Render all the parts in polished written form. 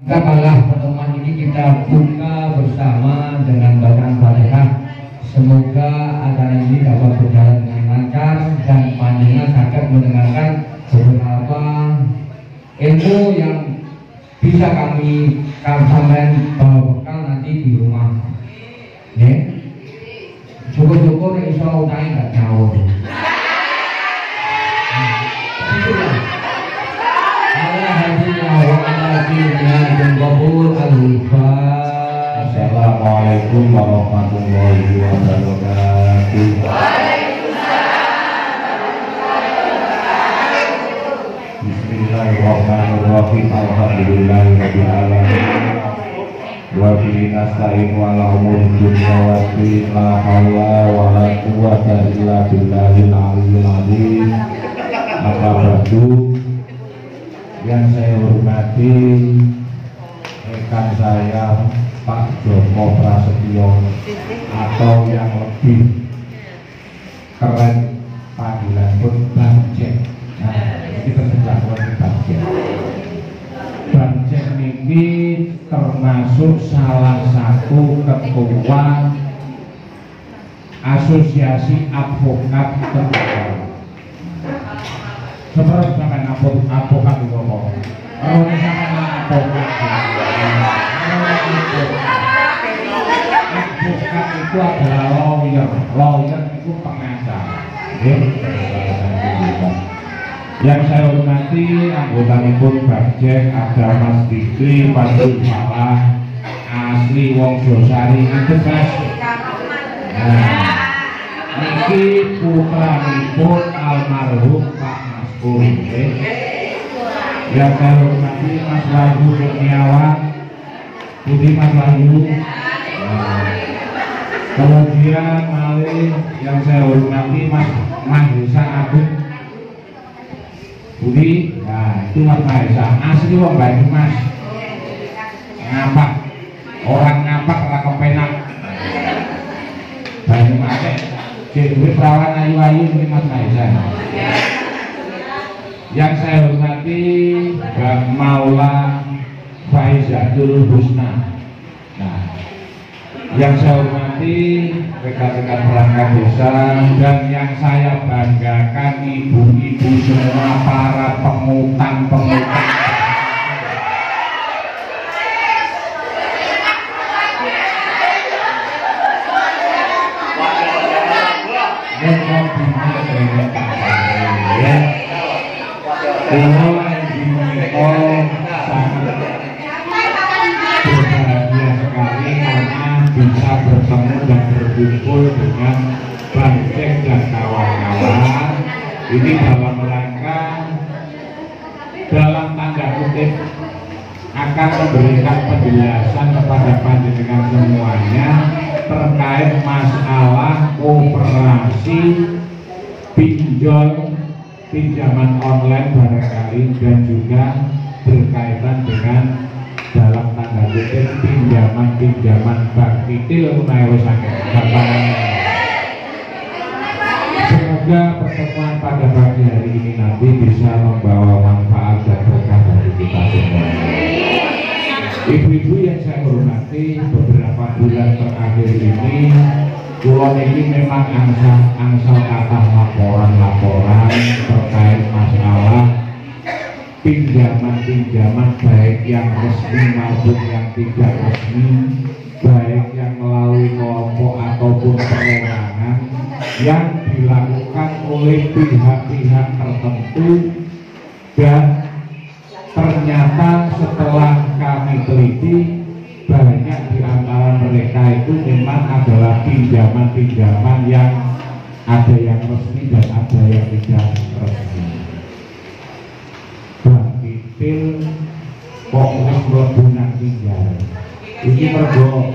Pada pertemuan ini kita buka bersama dengan bacaan Fatihah. Semoga acara ini dapat berjalan dengan lancar dan panjenengan dapat mendengarkan beberapa ilmu yang bisa kami sampaikan bawa bekal nanti di rumah. Ya, syukur-syukur insya Allah nggak jauh. Assalamualaikum warahmatullahi wabarakatuh. Bismillahirrahmanirrahim. Alhamdulillahirabbil alamin. Wa bihi nasta'in wa ala umuri dunya waddin. La haula wa la quwwata illa billahil aliyyil azim. Apa ba'du. Yang saya hormati rekan saya Pak Joko Prasetyo, atau yang lebih keren panggilan pun Bang Jack. Nah, ini terjangkauan Bang Jack. Bang Jack ini termasuk salah satu ketua Asosiasi Advokat Tentara. Sebenarnya sampai advokat itu ngomong. Kalau misalkan advokat itu adalah lawyer itu pengacara. Yang saya hormati anggota pun Bang Jack, ada Mas Dikri, Pandu Malah, asli Wong Josari, Andes. Nah, niki putranipun almarhum Pak Mas Puri. Yang saya hormati Mas Wahyu Kurniawan, Budi Mas Wahyu. Kemudian malih yang saya hormati Mas Mahesa Agung Budi. Nah, itu Mas Mahesa asli wong Banyumas. Ngapak, orang ngapak ora kepenak. Banyumas jadi perawan ayu-ayu ini Mas Mahesa. Yang saya hormati Bang Maula Faizatul Husna. Nah, yang saya hormati rekan-rekan perangkat desa, dan yang saya banggakan ibu-ibu semua, para pengutang-pengutang. Berbahagia sekali karena bisa bertemu dan berkumpul dengan Bang Jack dan kawan-kawan. Ini dalam rangka, dalam tanda kutip, akan memberikan penjelasan kepada panjenengan semuanya terkait masalah operasi pinjol, pinjaman online barangkali, dan juga berkaitan dengan dalam tanda kutip pinjaman bank titil menawi sangat gampang. Semoga pertemuan pada pagi hari ini nanti bisa membawa manfaat dan berkah bagi kita semua. Ibu-ibu yang saya hormati, beberapa bulan terakhir ini kulon ini memang angsal kata laporan-laporan terkait masalah pinjaman baik yang resmi maupun yang tidak resmi, baik yang melalui kelompok ataupun perorangan yang dilakukan oleh pihak-pihak tertentu, dan ternyata setelah kami teliti banyak di antara mereka itu memang adalah pinjaman yang ada yang resmi dan ada yang tidak resmi. Kok mlebu nang pinjal. Iki mergo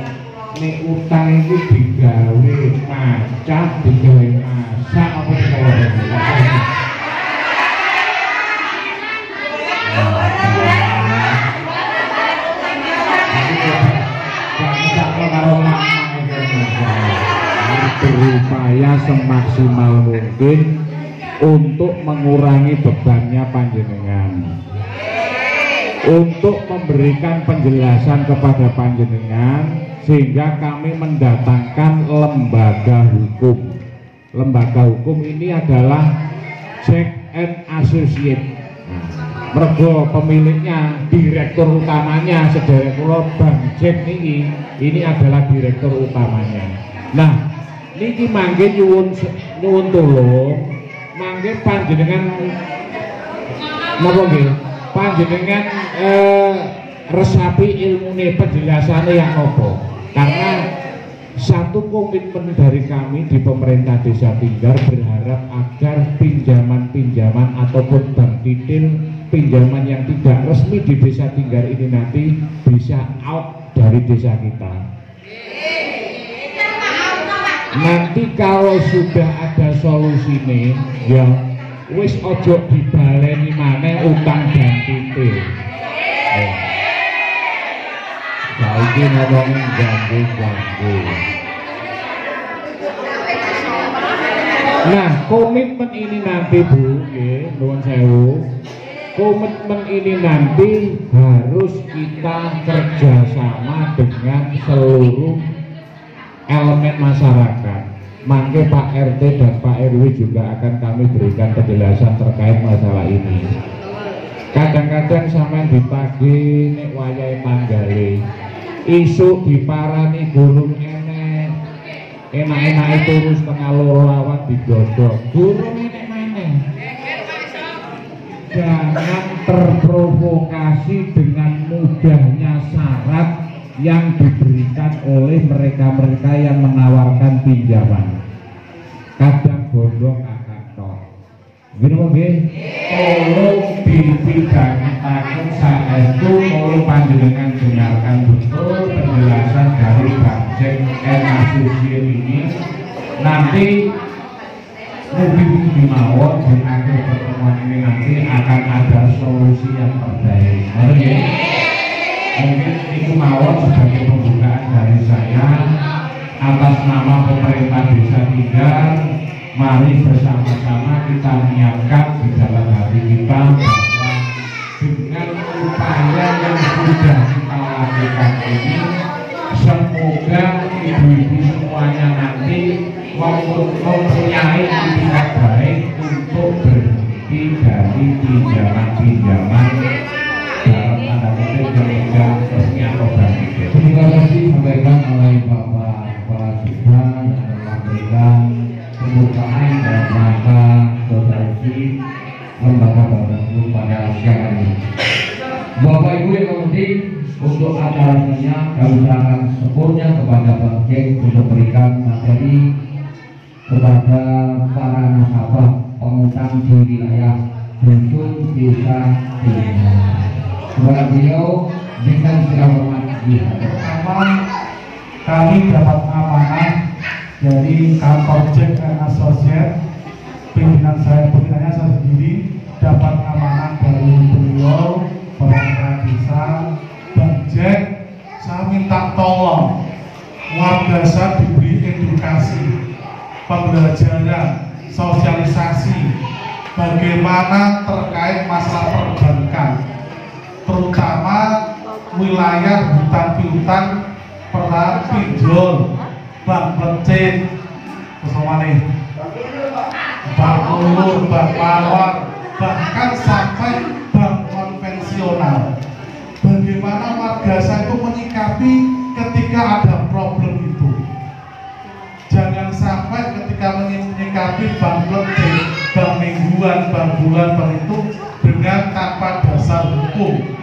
nek utang iki digawe macet, digawe masak apa digawe. Berupaya semaksimal mungkin untuk mengurangi bebannya panjenengan. untuk memberikan penjelasan kepada panjenengan sehingga kami mendatangkan lembaga hukum. Lembaga hukum ini adalah Jack and Associate. Mergo pemiliknya, direktur utamanya sedherek kula Bang Jack ini adalah direktur utamanya. Nah, niki mangke nyuwun tulung, mangke panjenengan napa nggih? Panjenengan resapi ilmune penjelasannya yang nopo, karena satu komitmen dari kami di pemerintah Desa Tinggar berharap agar pinjaman-pinjaman ataupun bank titil pinjaman yang tidak resmi di Desa Tinggar ini nanti bisa out dari desa kita. Nanti kalau sudah ada solusi nih, ya wis ojo dibaleni maneh utang dan titil. Saiki ngomongin ganggu-ganggu. Nah, komitmen ini nanti Bu, nggih, nuwun sewu. Komitmen ini nanti harus kita kerjasama dengan seluruh elemen masyarakat. Mangke Pak RT dan Pak RW juga akan kami berikan penjelasan terkait masalah ini. Kadang-kadang sampean ditagih nek wayahe manggale, isuk diparani gurung enak-enake turu setengah loro awak digodhog. Gurung enek maneh. Jangan terprovokasi dengan mudahnya syarat yang diberikan oleh mereka-mereka yang menawarkan pinjaman. Kadang bodong akan tok. Gini nggih? Tolong dipidanakan saestu kula panjenengan dengarkan betul penjelasan dari Bang Jack and Associate ini. Nanti mungkin mawon di akhir pertemuan ini nanti akan ada solusi yang terbaik. Mungkin itu mawon sebagai pembukaan dari saya atas nama pemerintah Desa Tinggar. Mari bersama-sama kita menyiapkan di dalam hati kita bahwa dengan upaya yang sudah kita lakukan ini, semoga ibu-ibu semuanya nanti mempunyai itikat baik untuk berhenti dari pinjaman-pinjaman dalam tanda kutip yang tidak resmi atau bank. Terima kasih disampaikan oleh Bapak Kepala Desa yang memberikan pembukaan dalam rangka sosialisasi lembaga baru pada siang ini. Bapak Ibu yang penting untuk acaranya kami serahkan sepenuhnya kepada Bang Jack untuk berikan materi kepada para nasabah pengutang di wilayah dusun desa Tinggar. Kepada beliau dengan segala hormat pertama kami dapat amanah dari kantor Jack and Associate. Pimpinannya saya sendiri dapat amanah dari beliau pemerintah desa Bang Jack. Saya minta tolong warga saya diberi edukasi, pembelajaran, sosialisasi bagaimana terkait masalah perbankan, terutama wilayah hutan piutang, pertama pinjol, bank lecet, bank ulur, bank mawar, bahkan sampai bank konvensional. Bagaimana warga saya itu menyikapi ketika ada problem itu? Jangan sampai ketika menyikapi bank lecet, bank mingguan, bank bulan, bank itu dengan tanpa dasar hukum,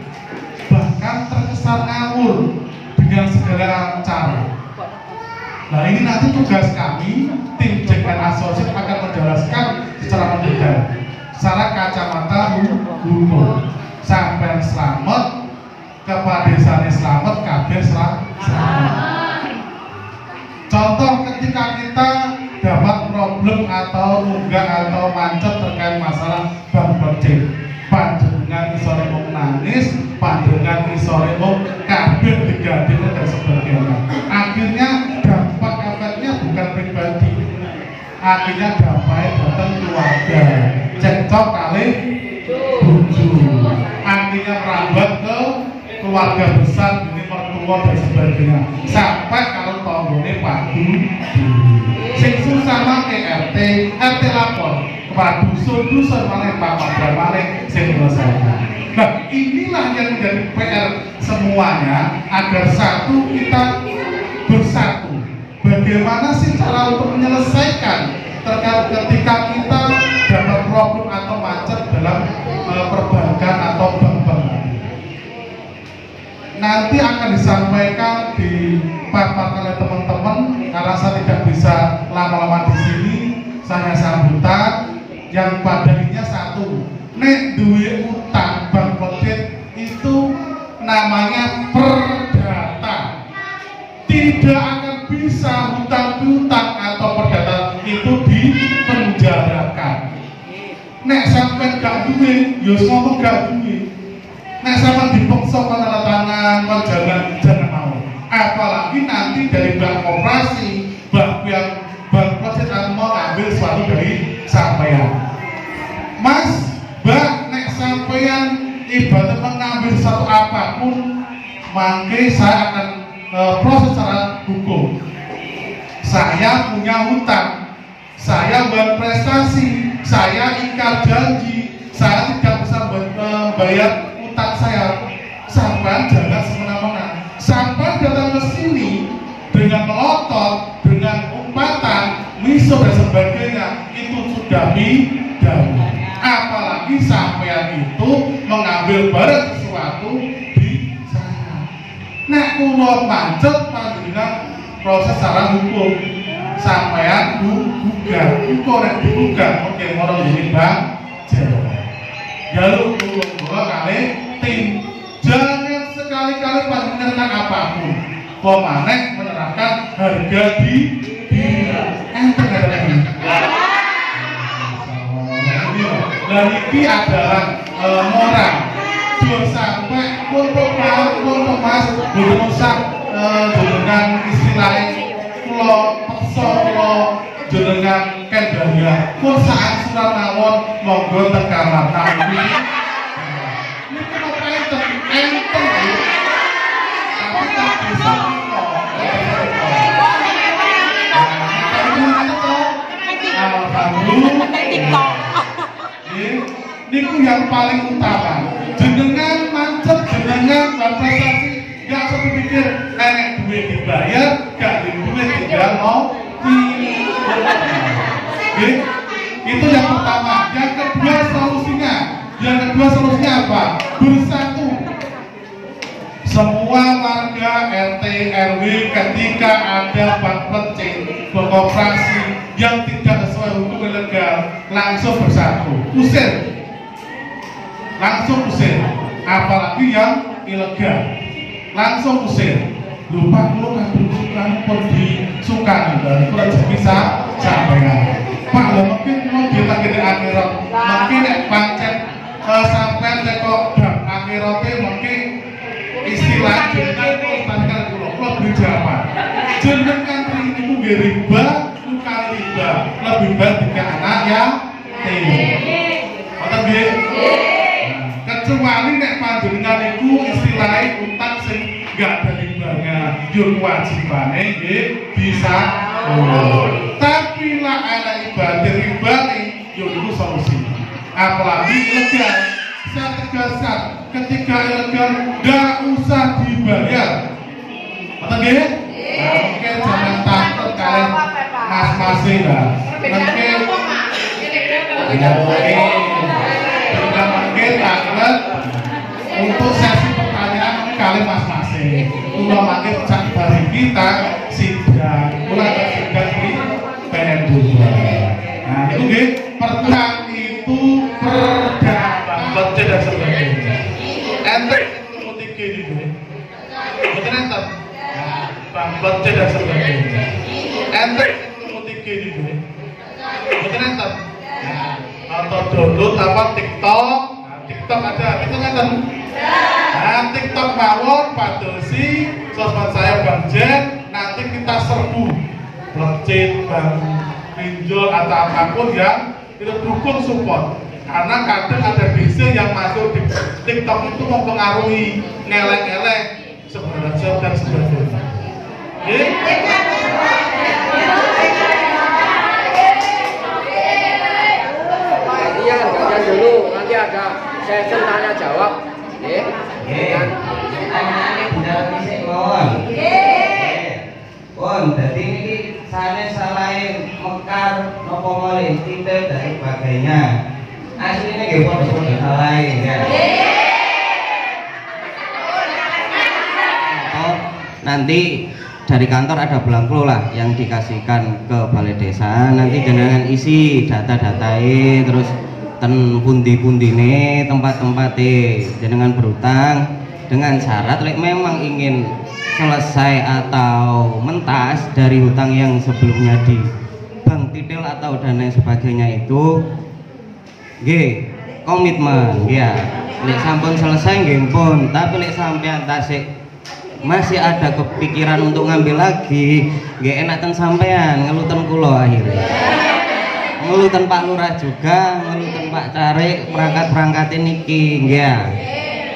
bahkan terkesan ngawur dengan segala cara. Nah, ini nanti tugas kami, tim Jack and Associate akan menjelaskan secara mendetail, secara kacamata hukum. Sampai selamat, kepada desanya selamat, kabeh selamat. Contoh ketika kita dapat problem atau nunggak atau macet terkait masalah bank lecet, panjenengan isore mung nangis, panjenengan isore mung kabeh digadine dan sebagainya. Akhirnya dampak efeknya bukan pribadi, akhirnya dampaknya datang keluarga, cekcok kali bojo, akhirnya merambat ke keluarga besar, ini mertua dan sebagainya, sampai kalau tonggone padu sing susah make RT lapor kepada dusun malah Pak Padra malah sing selesaikan. Nah, inilah yang menjadi PR semuanya, agar satu kita bersatu. Bagaimana sih cara untuk menyelesaikan terkait ketika kita dapat problem atau macet dalam perbankan atau bank-bank. Nanti akan disampaikan di paparan oleh teman-teman, karena saya tidak bisa lama-lama di sini. Saya sambutan yang padanya satu, nek duwe utang bank kredit itu namanya perdata. Tidak akan bisa hutang piutang atau perdata itu dipenjarakan. Nek sampai gak duwe, yo ngomong gak duwe. Nek sampai dipaksa tanda tangan, jangan mau. Apalagi nanti dari bank koperasi, bank yang bank kredit akan mengambil sesuatu dari sampean. Mas, Mbak, nek sampean ibadah mengambil satu apapun, maka saya akan proses secara hukum. Saya punya hutang, saya buat prestasi, saya ingkar janji, saya tidak bisa membayar utang saya. Sampai jangan semena-mena. Sampai datang ke sini dengan melotot, dengan umpatan, miso dan sebagainya, itu sudah pidana. Apalagi sampean itu mengambil barang sesuatu di sana. Nek kulo macet panjenengan proses secara hukum, sampean gugat, kok nek digugat oke ngono ngene Bang. Jaluk kulo kali tim. Jangan sekali-kali panjenengan apapun. Pemanek menerapkan harga di enten lagi. Dan ini adalah moral. Jangan sampai untuk mas berusaha dengan istilah pulau pekso pulau jenengan kendalian pun saat surat nawon monggo tekamar tapi ini kenapa enten tapi tak bisa niku yang paling utama. Jenengan macet, jenengan prestasi, gak usah pikir enek duit dibayar, gak duit tinggal ngopi. Itu yang pertama. Yang kedua solusinya apa? Bersatu. Semua warga RT RW ketika ada bank kecil, koperasi yang tidak sesuai hukum ilegal, langsung bersatu, langsung usir, apalagi yang ilegal, langsung usir. Lupa lu kabur pun disukani dan kurang bisa sampai. Pak, mungkin mau kita gede akhirat, mungkin pancet sampai teko dan akhiratnya mungkin istilah jenengan kalau berjamaah jenengan itu riba bukan riba, lebih baik tiga anak ya kecuali nek panjenengan itu istilahnya utang sing gak ada ribanya yo kewajibane nggih bisa tapi lah ana ibadah ribane yo itu solusi. Apalagi ilegal, saya tegaskan ketika ilegal gak usah dibayar. Betul nggih? Nah, mungkin jangan takut kalian mas-masing lah. Mungkin mungkin takut untuk sesi pertanyaan kalian mas-masing. Udah makin cak dari kita sidang, mulai sidang di PN2. Nah itu nggih, pertanyaan itu perdata betul dan sebagainya. Enter itu gini, betul enter. Bangkot dan sebagainya. Enter itu gini, betul enter. Atau download apa TikTok ada, itu enter. Nah TikTok mawon padosi sosmed saya Bang Jen, nanti kita serbu blockchain, bang pinjol atau apapun yang kita dukung support. karena kadang ada DC yang masuk di TikTok itu mempengaruhi ngelek-ngelek sebenarnya dan sebagainya. Iya kan gantian dulu, nanti ada session tanya jawab. Tanyane bener sik mawon. Pun dadi niki sanes salahe mekar napa malih titik dan sebagainya. Asline nggih padha-padha salahe ya. Nanti dari kantor ada belangko lah yang dikasihkan ke balai desa, nanti jenengan isi data-datai terus ten pundi-pundine tempat-tempate jenengan berutang dengan syarat memang ingin selesai atau mentas dari hutang yang sebelumnya di bank titil atau dan lain sebagainya itu nggih komitmen ya lek sampun selesai nggih pun, tapi lek sampean tasik masih ada kepikiran untuk ngambil lagi nggak enak ten sampean ngeluten kula akhirnya ngeluten Pak Lurah juga ngeluten Pak Carik perangkat niki ya.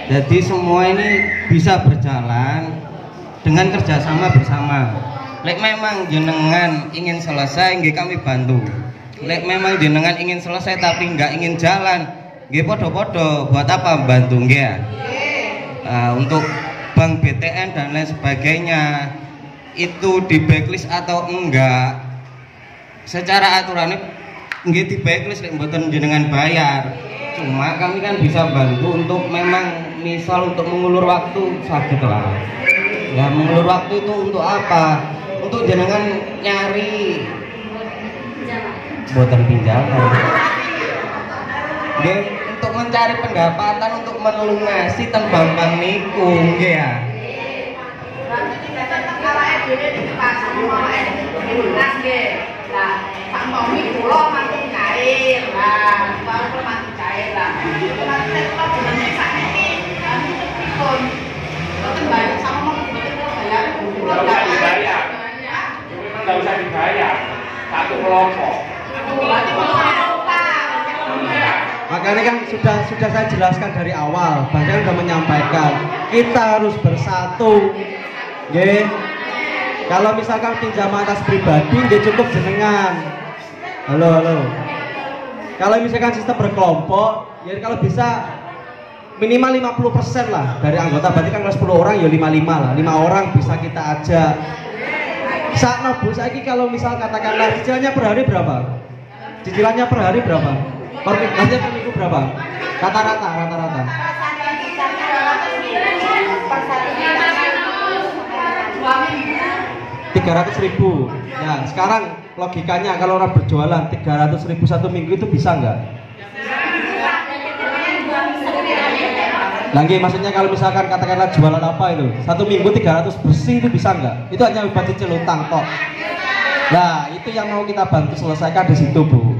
Jadi semua ini bisa berjalan dengan kerjasama bersama. Lek memang jenengan ingin selesai nggih kami bantu, lek memang jenengan ingin selesai tapi nggak ingin jalan nggih podo-podo buat apa bantu nggih untuk bank BTN dan lain sebagainya itu di backlist atau enggak secara aturannya enggak di backlist mboten jenengan bayar, cuma kami kan bisa bantu untuk memang misal untuk mengulur waktu sakit lah ya. Mengulur waktu itu untuk apa? Untuk jenengan nyari mboten pinjaman nggih, untuk mencari pendapatan untuk melunasi ten bank niku nggih ya. Nggak usah dibayar, satu kelompok. Makanya kan sudah saya jelaskan dari awal, bahkan sudah menyampaikan kita harus bersatu, nggih. Kalau misalkan pinjaman atas pribadi, nggih cukup jenengan. Halo. Kalau misalkan sistem berkelompok, ya kalau bisa minimal 50% lah dari anggota. Berarti kan kalau 10 orang ya 55 lah, 5 orang bisa kita ajak. Sakno Bu, saiki kalau misal katakanlah cicilannya per hari berapa? Cicilannya per hari berapa? Masnya per minggu berapa? Rata-rata. 300.000. Nah, sekarang logikanya kalau orang berjualan 300.000 satu minggu itu bisa nggak? Lagi maksudnya kalau misalkan katakanlah jualan apa itu satu minggu 300 bersih itu bisa nggak? Itu hanya buat cicil utang kok. Nah, itu yang mau kita bantu selesaikan di situ Bu.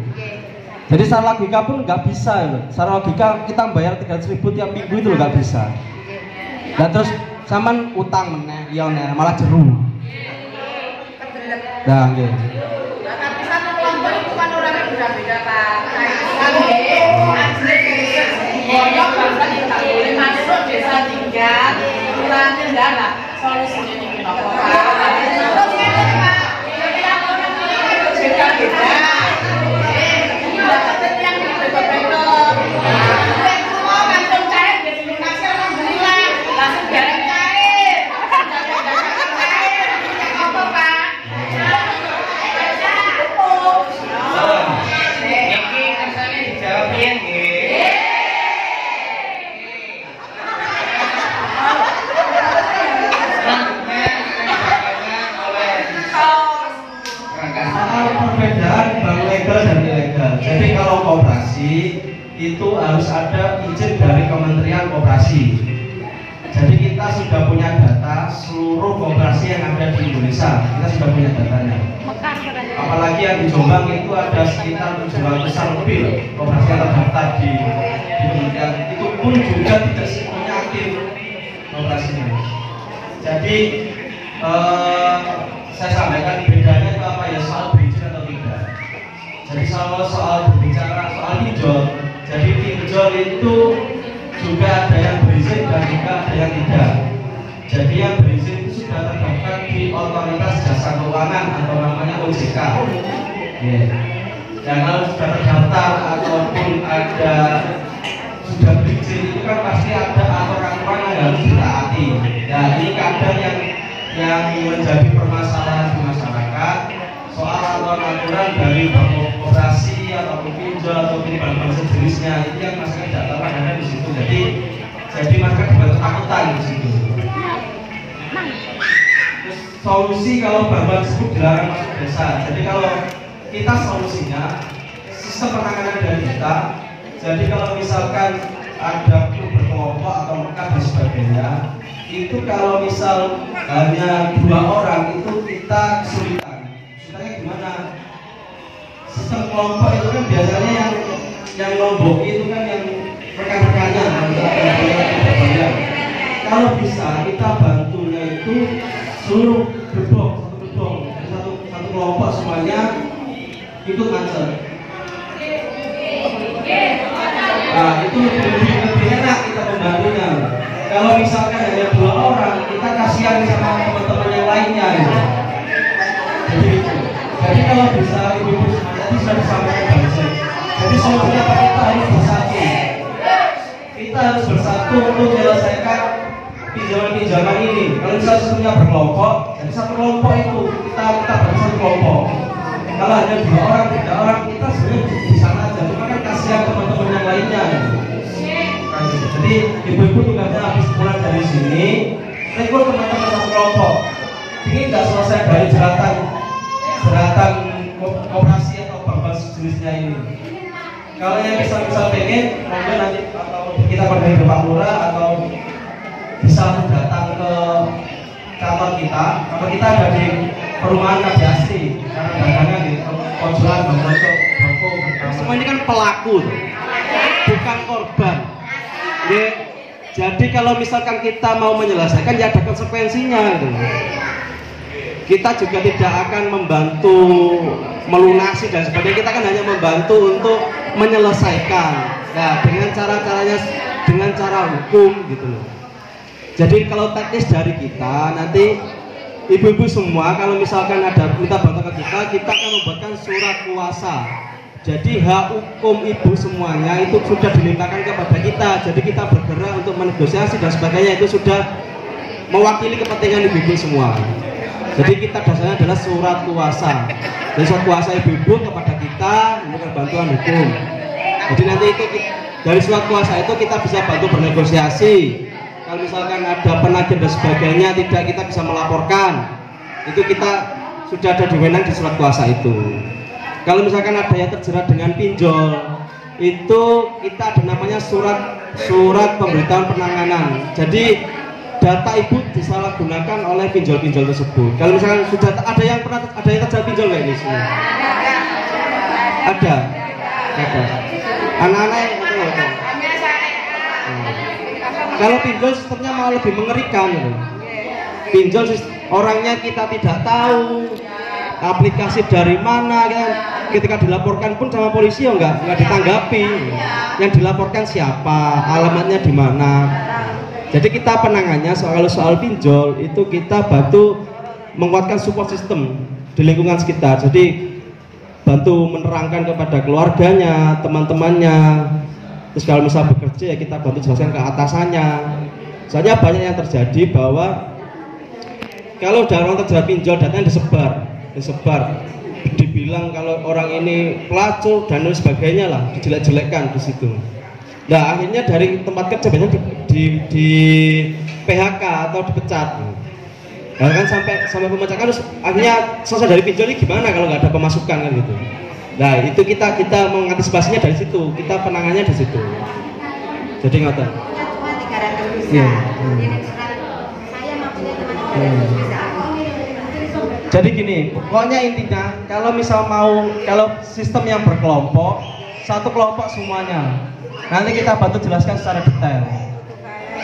Jadi secara logika pun nggak bisa loh. Secara logika kita bayar 300.000 tiap minggu itu nggak bisa. Dan terus saman utang meneh, ya malah jeru. Nah, gitu. Tapi satu kelompok itu kan orang yang beda-beda Pak. Ngomong bahkan tidak boleh masuk desa tinggal, kurangnya enggak lah. Solusinya ini apa Pak? Beda-beda. Yang beda-beda. Semua langsung cair, jadi lunasi alhamdulillah. Langsung gareng cair. Cair. Apa Pak? Niki kersane dijawab piye nggih? Perbedaan bank legal dan ilegal. Jadi kalau koperasi itu harus ada izin dari Kementerian Koperasi. Jadi kita sudah punya data seluruh koperasi yang ada di Indonesia. Kita sudah punya datanya. Apalagi yang di Jombang itu ada sekitar 700-an lebih koperasi yang terdaftar di Kementerian. Itu pun juga tidak semuanya aktif koperasinya. Jadi saya sampaikan bedanya itu apa ya, soal berizin atau tidak. Jadi soal berbicara soal pinjol, jadi pinjol itu juga ada yang berizin dan juga ada yang tidak. Jadi yang berizin itu sudah terdaftar di Otoritas Jasa Keuangan atau namanya OJK. Dan kalau sudah terdaftar ataupun ada sudah berizin itu kan pasti ada aturan-aturan yang harus ditaati. Nah ini kadang yang menjadi permasalahan di masyarakat soal aturan-aturan dari bank koperasi ataupun pinjol ataupun bank sejenisnya itu yang masih tidak tahu ada di situ. Jadi masyarakat dibuat ketakutan di situ. Terus solusi kalau bank tersebut dilarang masuk desa. Jadi kalau kita solusinya sistem penanganan dari kita. Jadi kalau misalkan ada grup berkelompok atau mekah dan sebagainya, itu kalau misal hanya 2 orang itu kita kesulitan. Kesulitannya gimana? Sistem kelompok itu kan biasanya yang lombok itu kan yang rekan-rekannya. Kalau bisa kita bantunya itu seluruh gerbong, satu kelompok semuanya ikut ngajar. Nah itu lebih enak kita membantunya. Kalau misalkan hanya 2 orang, kita kasihan sama teman-teman yang lainnya. Jadi kalau bisa ibu-ibu tadi sudah disampaikan bagus. Jadi solusinya apa? Kita harus bersatu. Kita harus bersatu untuk menyelesaikan pinjaman-pinjaman ini. Kalau misalnya sistemnya berkelompok, jadi satu kelompok itu kita bersatu kelompok. Kalau hanya 2 orang, 3 orang, kita sebenarnya di sana aja. Cuma kan kasihan teman-teman yang lainnya. Jadi ibu-ibu tugasnya habis pulang dari sini, rekrut teman-teman satu kelompok. Ini nggak selesai dari jeratan koperasi atau bank sejenisnya ini. Kalau yang bisa pengen, mungkin nanti atau kita berdiri Pak Lurah atau bisa datang ke kantor kita. Kantor kita ada di perumahan KB Asri. Karena dagangnya di konsulat Bangkok. Semua ini kan pelaku, bukan korban. Jadi kalau misalkan kita mau menyelesaikan ya ada konsekuensinya gitu. Kita juga tidak akan membantu melunasi dan sebagainya. Kita kan hanya membantu untuk menyelesaikan. Nah, dengan cara hukum gitu loh. Jadi kalau teknis dari kita nanti ibu-ibu semua kalau misalkan ada minta bantuan ke kita akan membuatkan surat kuasa. Jadi hak hukum ibu semuanya itu sudah dilimpahkan kepada kita. Jadi kita bergerak untuk menegosiasi dan sebagainya itu sudah mewakili kepentingan ibu-ibu semua. Jadi kita dasarnya adalah surat kuasa. Dan surat kuasa ibu-ibu kepada kita memberikan bantuan hukum. Jadi nanti itu dari surat kuasa itu kita bisa bantu bernegosiasi. Kalau misalkan ada penagih dan sebagainya tidak kita bisa melaporkan. Itu kita sudah ada diwenang di surat kuasa itu. Kalau misalkan ada yang terjerat dengan pinjol, itu kita ada namanya surat pemberitahuan penanganan. Jadi data ibu disalahgunakan oleh pinjol-pinjol tersebut. Kalau misalkan sudah ada yang terjerat pinjol nggak ini semua? Ada. Anak-anak yang itu. Kalau pinjol sistemnya malah lebih mengerikan. Pinjol orangnya kita tidak tahu. Aplikasi dari mana kan? Ketika dilaporkan pun sama polisi ya nggak ditanggapi. Yang dilaporkan siapa, alamatnya di mana. Jadi kita penangannya soal pinjol itu kita bantu menguatkan support system di lingkungan sekitar. Jadi bantu menerangkan kepada keluarganya, teman-temannya. Terus kalau misal bekerja ya kita bantu jelaskan ke atasannya. Soalnya banyak yang terjadi bahwa kalau orang terjerat pinjol datanya disebar, dibilang kalau orang ini pelacur dan lain sebagainya lah, dijelek-jelekkan di situ. Nah akhirnya dari tempat kerja biasanya di PHK atau dipecat. Nah kan sampai pemecatan terus akhirnya selesai dari pinjol ini gimana kalau nggak ada pemasukan kan gitu. Nah itu kita mengantisipasinya dari situ, kita penangannya di situ. Jadi ngoten. Iya. Jadi gini, pokoknya intinya kalau sistem yang berkelompok, satu kelompok semuanya. Nanti kita bantu jelaskan secara detail.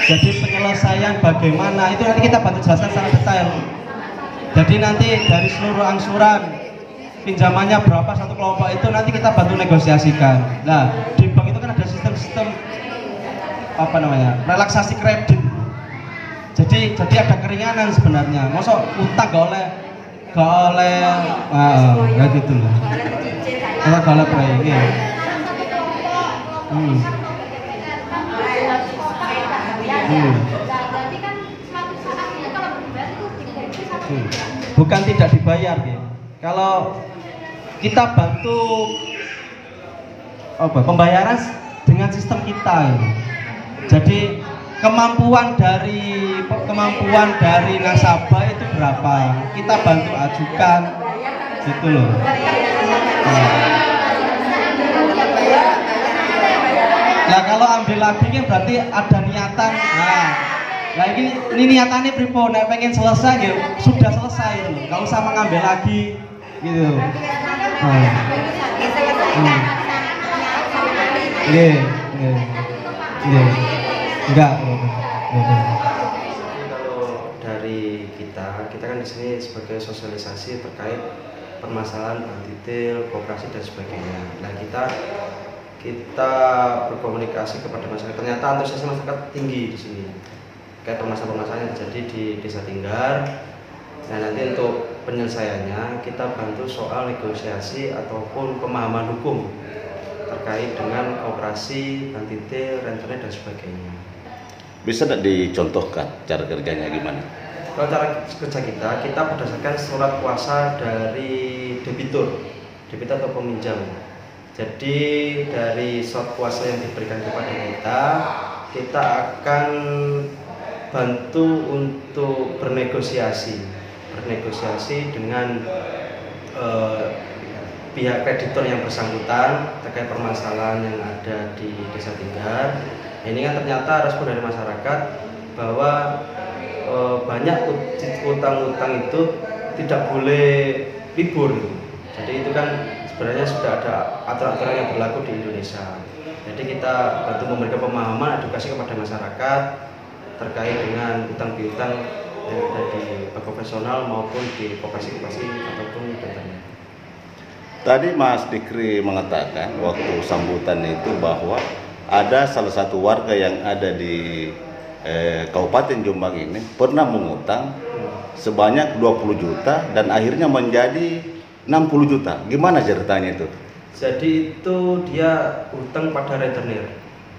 Jadi penyelesaian bagaimana itu nanti kita bantu jelaskan secara detail. Jadi nanti dari seluruh angsuran pinjamannya berapa satu kelompok itu nanti kita bantu negosiasikan. Nah di bank itu kan ada sistem apa namanya, relaksasi kredit. Jadi ada keringanan sebenarnya. Masa utang gak oleh ya gitu loh. Kita gak oleh proyek. Bukan tidak dibayar ya. Kalau kita bantu pembayaran dengan sistem kita ya. Jadi kemampuan dari nasabah itu berapa, kita bantu ajukan gitu loh. Nah kalau ambil lagi kan berarti ada niatan. Nah ini niatannya pripun, nah pengen selesai gitu, sudah selesai gitu, nggak usah mengambil lagi gitu. Enggak. Kalau dari kita kan di sini sebagai sosialisasi terkait permasalahan bank detail, koperasi dan sebagainya. Nah kita berkomunikasi kepada masyarakat. Ternyata antusias masyarakat tinggi di sini. Kayak permasalahan-permasalahan yang terjadi di Desa Tinggar. Nah nanti untuk penyelesaiannya kita bantu soal negosiasi ataupun pemahaman hukum terkait dengan koperasi, bank detail, rentenir dan sebagainya. Bisa tidak dicontohkan cara kerjanya gimana? Kalau cara kerja kita berdasarkan surat kuasa dari debitur atau peminjam. Jadi dari surat kuasa yang diberikan kepada kita akan bantu untuk bernegosiasi dengan pihak kreditor yang bersangkutan terkait permasalahan yang ada di Desa Tinggar. Ini kan ternyata respon dari masyarakat bahwa banyak utang-utang itu tidak boleh libur. Jadi itu kan sebenarnya sudah ada aturan-aturan yang berlaku di Indonesia. Jadi kita bantu memberikan pemahaman, edukasi kepada masyarakat terkait dengan utang piutang yang ada di bank konvensional maupun di koperasi-koperasi ataupun rentenir. Tadi Mas Dikri mengatakan waktu sambutan itu bahwa ada salah satu warga yang ada di Kabupaten Jombang ini pernah mengutang sebanyak 20 juta dan akhirnya menjadi 60 juta. Gimana ceritanya itu? Jadi itu dia utang pada rentenir.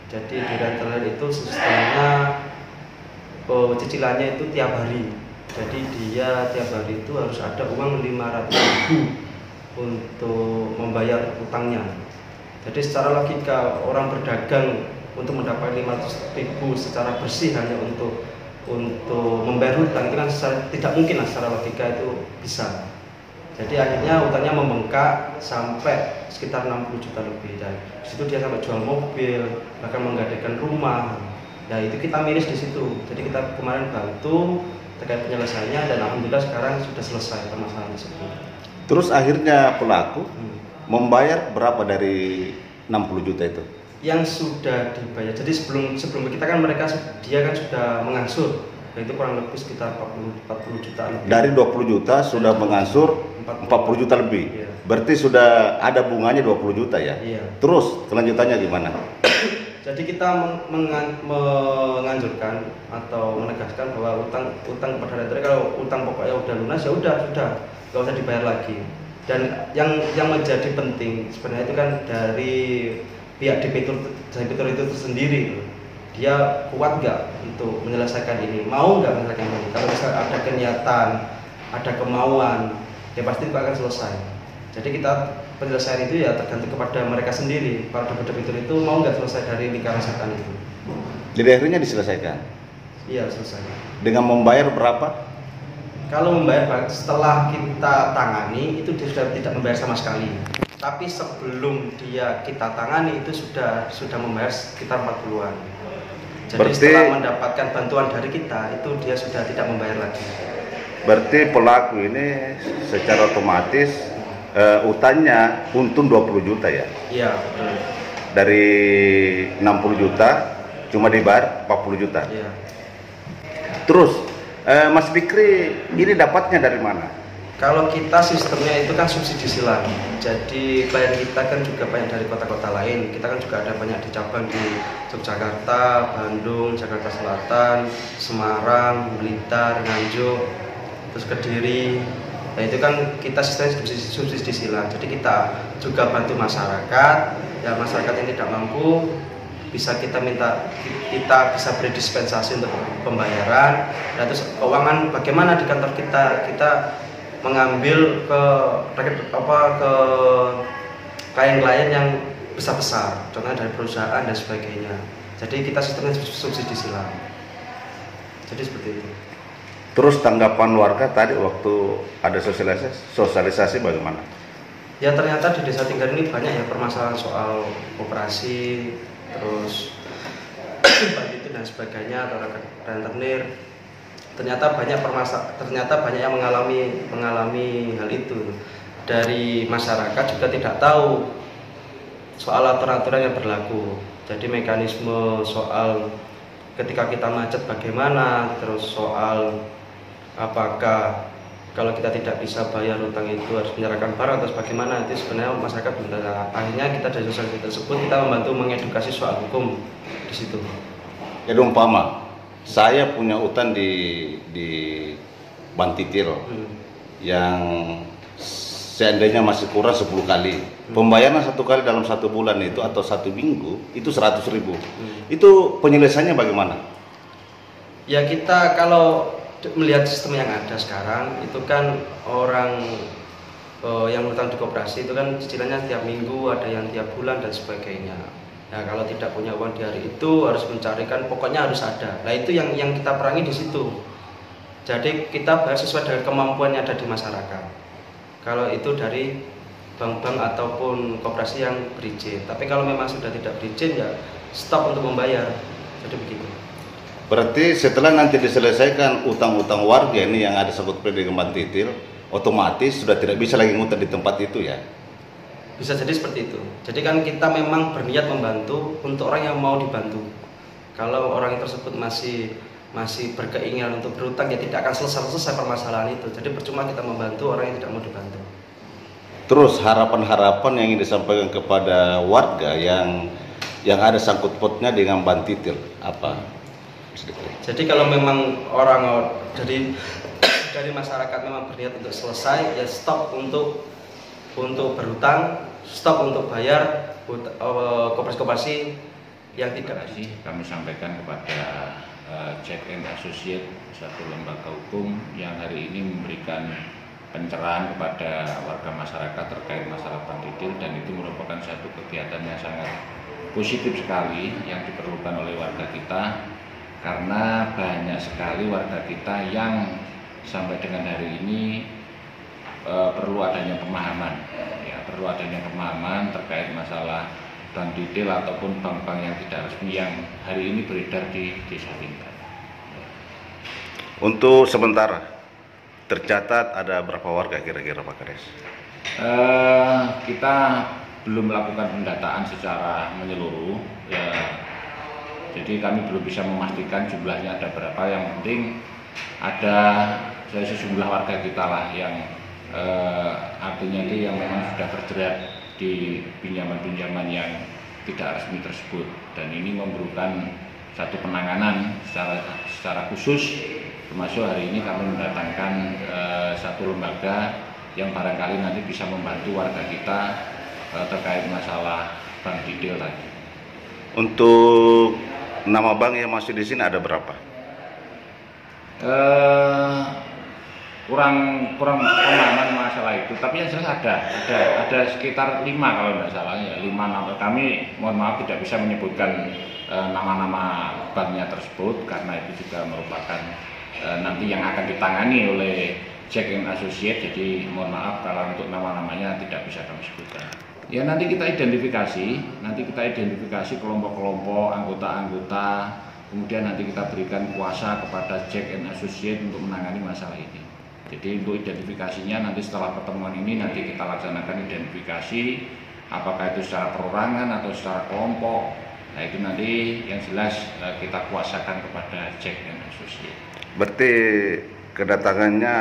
Jadi di rentenir itu sistemnya cicilannya itu tiap hari. Jadi dia tiap hari itu harus ada uang 500.000 untuk membayar utangnya. Jadi secara logika orang berdagang untuk mendapat 500.000 secara bersih hanya untuk membayar hutang itu kan tidak mungkin lah, secara logika itu bisa. Jadi akhirnya utangnya membengkak sampai sekitar 60 juta lebih, dan disitu dia sampai jual mobil, bahkan menggadaikan rumah. Ya itu kita miris di situ. Jadi kita kemarin bantu terkait penyelesaiannya dan alhamdulillah sekarang sudah selesai permasalahan tersebut. Terus akhirnya pelaku membayar berapa dari 60 juta itu? Yang sudah dibayar. Jadi sebelum kita kan dia kan sudah mengangsur, yaitu kurang lebih sekitar 40 juta lebih. Dari 20 juta sudah mengangsur 40 juta lebih. Iya. Berarti sudah ada bunganya 20 juta ya? Iya. Terus kelanjutannya gimana? Jadi kita menganjurkan atau menegaskan bahwa utang kepada rentenir, kalau utang pokoknya udah lunas ya udah, nggak usah dibayar lagi. Dan yang menjadi penting sebenarnya itu kan dari pihak debitur itu sendiri, dia kuat nggak untuk menyelesaikan ini, mau nggak menyelesaikan ini. Kalau misalnya ada kegiatan, ada kemauan, ya pasti itu akan selesai. Jadi kita penyelesaian itu ya tergantung kepada mereka sendiri. Para debitur itu mau nggak selesai dari lingkaran setan itu. Jadi akhirnya diselesaikan? Iya, selesai. Dengan membayar berapa? Kalau membayar setelah kita tangani itu dia sudah tidak membayar sama sekali. Tapi sebelum kita tangani itu sudah membayar sekitar 40-an. Jadi berarti, setelah mendapatkan bantuan dari kita itu dia sudah tidak membayar lagi. Berarti pelaku ini secara otomatis utangnya untung 20 juta ya? Iya, betul. Dari 60 juta cuma dibayar 40 juta. Iya. Terus Mas Dikri ini dapatnya dari mana? Kalau kita sistemnya itu kan subsidi silang, jadi klien kita kan juga banyak dari kota-kota lain. Kita kan juga ada banyak di cabang di Yogyakarta, Bandung, Jakarta Selatan, Semarang, Blitar, Nganjuk, terus Kediri. Nah itu kan kita sistemnya subsidi silang. Jadi kita juga bantu masyarakat, ya masyarakat yang tidak mampu bisa kita bisa beri dispensasi untuk pembayaran. Dan terus keuangan bagaimana di kantor kita mengambil ke klien-klien yang besar-besar, contohnya dari perusahaan dan sebagainya. Jadi kita sistemnya subsidi silang. Jadi seperti itu. Terus tanggapan warga tadi waktu ada sosialisasi bagaimana? Ya ternyata di Desa Tinggal ini banyak ya permasalahan soal koperasi, terus bank dan sebagainya, atau rentenir. Ternyata banyak yang mengalami hal itu. Dari masyarakat juga tidak tahu soal aturan-aturan yang berlaku. Jadi mekanisme soal ketika kita macet bagaimana, terus soal apakah kalau kita tidak bisa bayar utang itu harus menyerahkan barang atau bagaimana, itu sebenarnya masyarakat belum tahu. Akhirnya kita dari sosialisasi tersebut kita membantu mengedukasi soal hukum di situ. Ya umpama saya punya utang di Bantitil yang seandainya masih kurang 10 kali, pembayaran 1 kali dalam 1 bulan itu atau 1 minggu itu 100.000. Itu penyelesaiannya bagaimana? Ya kita kalau melihat sistem yang ada sekarang itu kan orang yang utang di koperasi itu kan cicilannya tiap minggu, ada yang tiap bulan dan sebagainya. Nah kalau tidak punya uang di hari itu harus mencarikan, pokoknya harus ada. Nah itu yang kita perangi di situ. Jadi kita bayar sesuai dengan kemampuan yang ada di masyarakat. Kalau itu dari bank-bank ataupun koperasi yang berizin. Tapi kalau memang sudah tidak berizin ya stop untuk membayar. Jadi begitu. Berarti setelah nanti diselesaikan utang-utang warga ini yang ada sangkut paut dengan Bantitil, otomatis sudah tidak bisa lagi ngutang di tempat itu ya? Bisa jadi seperti itu. Jadi kan kita memang berniat membantu untuk orang yang mau dibantu. Kalau orang tersebut masih berkeinginan untuk berutang ya tidak akan selesai permasalahan itu. Jadi percuma kita membantu orang yang tidak mau dibantu. Terus harapan-harapan yang ingin disampaikan kepada warga yang ada sangkut pautnya dengan Bantitil apa? Jadi kalau memang dari masyarakat memang berniat untuk selesai ya stop untuk berhutang, stop untuk bayar koperasi yang tidak sih kami sampaikan kepada Jack and Associate, satu lembaga hukum yang hari ini memberikan pencerahan kepada warga masyarakat terkait masalah Bantitil, dan itu merupakan satu kegiatan yang sangat positif sekali yang diperlukan oleh warga kita, karena banyak sekali warga kita yang sampai dengan hari ini perlu adanya pemahaman, ya, perlu adanya pemahaman terkait masalah Bantitil ataupun bank-bank yang tidak resmi yang hari ini beredar di Desa Tinggal. Untuk sementara tercatat ada berapa warga kira-kira Pak Kades? Kita belum melakukan pendataan secara menyeluruh, ya, jadi kami belum bisa memastikan jumlahnya ada berapa. Yang penting ada sejumlah warga kita lah yang artinya itu yang memang sudah terjerat di pinjaman-pinjaman yang tidak resmi tersebut, dan ini memerlukan satu penanganan secara khusus, termasuk hari ini kami mendatangkan satu lembaga yang barangkali nanti bisa membantu warga kita terkait masalah Bantitil tadi. Untuk nama bank yang masih di sini ada berapa? Kurang pemahaman masalah itu, tapi yang jelas ada sekitar 5 kalau tidak salah ya, 5 nama. Kami mohon maaf tidak bisa menyebutkan nama-nama banknya tersebut karena itu juga merupakan nanti yang akan ditangani oleh Jack and Associate, jadi mohon maaf kalau untuk nama-namanya tidak bisa kami sebutkan. Ya nanti kita identifikasi kelompok-kelompok, anggota-anggota, kemudian nanti kita berikan kuasa kepada Jack and Associate untuk menangani masalah ini. Jadi untuk identifikasinya nanti setelah pertemuan ini nanti kita laksanakan identifikasi apakah itu secara perorangan atau secara kelompok. Nah itu nanti yang jelas kita kuasakan kepada Jack and Associate. Berarti kedatangannya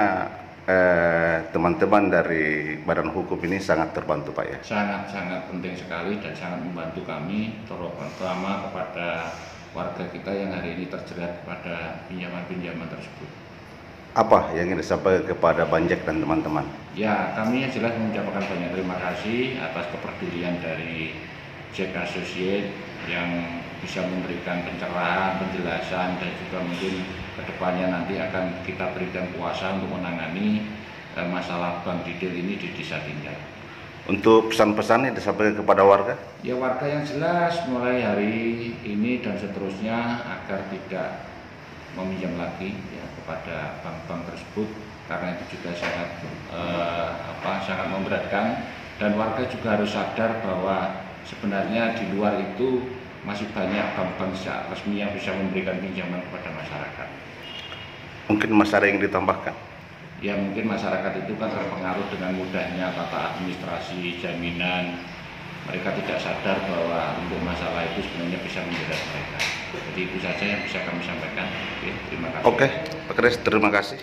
teman-teman dari Badan Hukum ini sangat terbantu Pak ya? Sangat penting sekali dan sangat membantu kami, terutama kepada warga kita yang hari ini terjerat pada pinjaman-pinjaman tersebut. Apa yang ingin disampaikan kepada Banjek dan teman-teman? Ya, kami jelas mengucapkan banyak terima kasih atas kepedulian dari Jack Associate yang bisa memberikan pencerahan, penjelasan, dan juga mungkin kedepannya nanti akan kita berikan kuasa untuk menangani masalah bank detail ini di Desa Tinggal. Untuk pesan-pesan yang disampaikan kepada warga? Ya, warga yang jelas mulai hari ini dan seterusnya agar tidak meminjam lagi ya kepada bank-bank tersebut, karena itu juga sangat memberatkan, dan warga juga harus sadar bahwa sebenarnya di luar itu masih banyak bank-bank resmi yang bisa memberikan pinjaman kepada masyarakat. Mungkin masyarakat yang ditambahkan? Ya, mungkin masyarakat itu kan terpengaruh dengan mudahnya tata administrasi jaminan. Mereka tidak sadar bahwa untuk masalah itu sebenarnya bisa menjerat mereka. Jadi itu saja yang bisa kami sampaikan. Oke, terima kasih. Oke, Pak Kades, terima kasih.